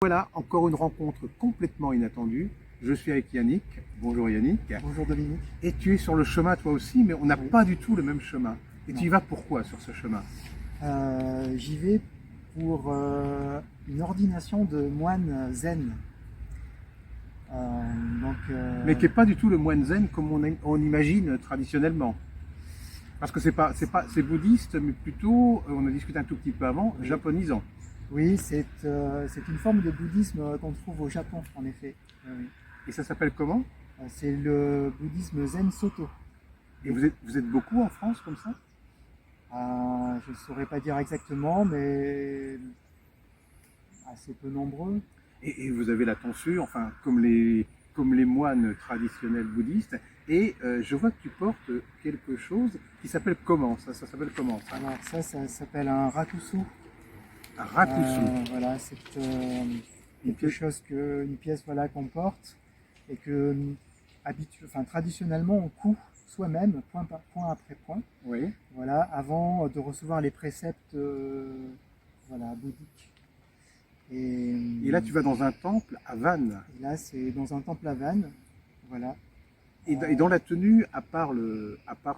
Voilà encore une rencontre complètement inattendue. Je suis avec Yannick. Bonjour Yannick. Bonjour Dominique. Et tu es sur le chemin toi aussi, mais on n'a Oui. pas du tout le même chemin. Et Non. tu y vas pourquoi sur ce chemin? J'y vais pour une ordination de moine zen. Donc, Mais qui n'est pas du tout le moine zen comme on imagine traditionnellement. Parce que c'est bouddhiste, mais plutôt, on a discuté un tout petit peu avant, Oui. japonisant. oui, c'est une forme de bouddhisme qu'on trouve au Japon, en effet. Oui. Et ça s'appelle comment? C'est le bouddhisme Zen Soto. Et vous êtes beaucoup en France comme ça? Je ne saurais pas dire exactement, mais assez peu nombreux. Et vous avez la tonsure, enfin, comme les moines traditionnels bouddhistes. Et je vois que tu portes quelque chose qui s'appelle comment? Ça s'appelle comment ça? Alors ça s'appelle un rakusu. Un rakusu. Voilà, c'est Une quelque pièce- chose une pièce voilà, qu'on porte et que traditionnellement on coud soi-même, point par point après point, Oui. voilà, avant de recevoir les préceptes voilà, bouddhiques. Et là, tu vas dans un temple à Vannes. Et là, c'est dans un temple à Vannes, voilà. Et dans la tenue, à part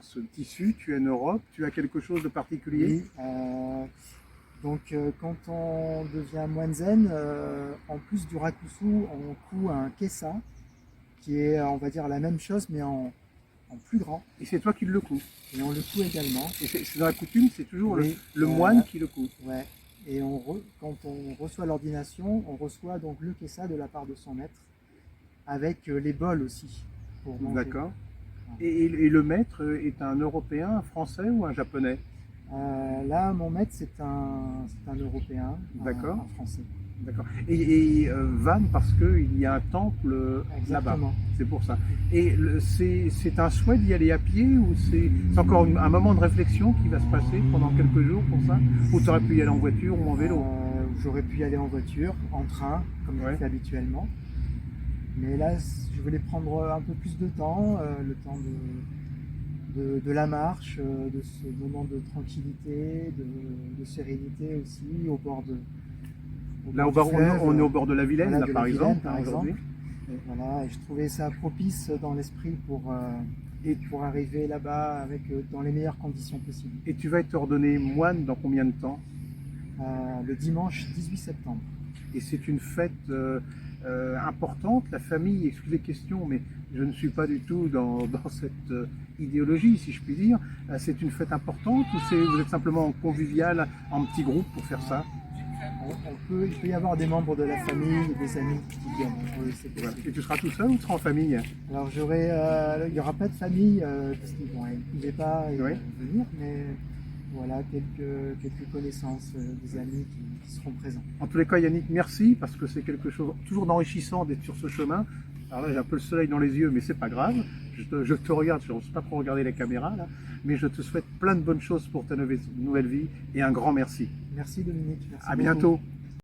ce tissu, tu es en Europe, tu as quelque chose de particulier? Oui, donc quand on devient moine zen, en plus du rakusu, on coud un kessa, qui est, on va dire, la même chose, mais en plus grand. Et c'est toi qui le couds. Et on le coud également. Et c'est dans la coutume, c'est toujours Oui, le moine qui le coud. ouais. Et quand on reçoit l'ordination, on reçoit donc le kessa de la part de son maître, avec les bols aussi, pour manger. D'accord. Et le maître est un Européen, un Français ou un Japonais? Là, mon maître, c'est un Européen, D'accord. un Français. D'accord. Et Vannes parce qu'il y a un temple là-bas. Exactement. C'est pour ça. Et c'est un souhait d'y aller à pied ou c'est encore un moment de réflexion qui va se passer pendant quelques jours pour ça? Ou tu aurais pu y aller en voiture ou en vélo? J'aurais pu y aller en voiture, en train, comme je Ouais. fais habituellement. Mais là, je voulais prendre un peu plus de temps, le temps de la marche, de ce moment de tranquillité, de sérénité aussi, au bord Là, du fleuve, on est au bord de la Vilaine, voilà, là, de par la exemple, Vilaine, par aujourd'hui. exemple. Voilà, et je trouvais ça propice dans l'esprit pour arriver là-bas avec, dans les meilleures conditions possibles. Et tu vas être ordonné moine dans combien de temps? Le dimanche 18 septembre. Et c'est une fête importante, la famille, excusez les questions, mais je ne suis pas du tout dans cette idéologie, si je puis dire. C'est une fête importante ou vous êtes simplement convivial, en petit groupe pour faire ça? Il peut y avoir des membres de la famille, des amis qui viennent. Oui, c'est Voilà. possible. Et tu seras tout seul ou tu seras en famille? Alors il n'y aura pas de famille, parce qu'ils ne pouvaient pas Oui. venir, mais voilà, quelques connaissances, des amis qui seront présents. En tous les cas, Yannick, merci, parce que c'est quelque chose toujours d'enrichissant d'être sur ce chemin. Alors là, j'ai un peu le soleil dans les yeux, mais c'est pas grave. Je te regarde, je n'ose pas trop regarder la caméra, là, mais je te souhaite plein de bonnes choses pour ta nouvelle vie et un grand merci. Merci Dominique. Merci À beaucoup. bientôt.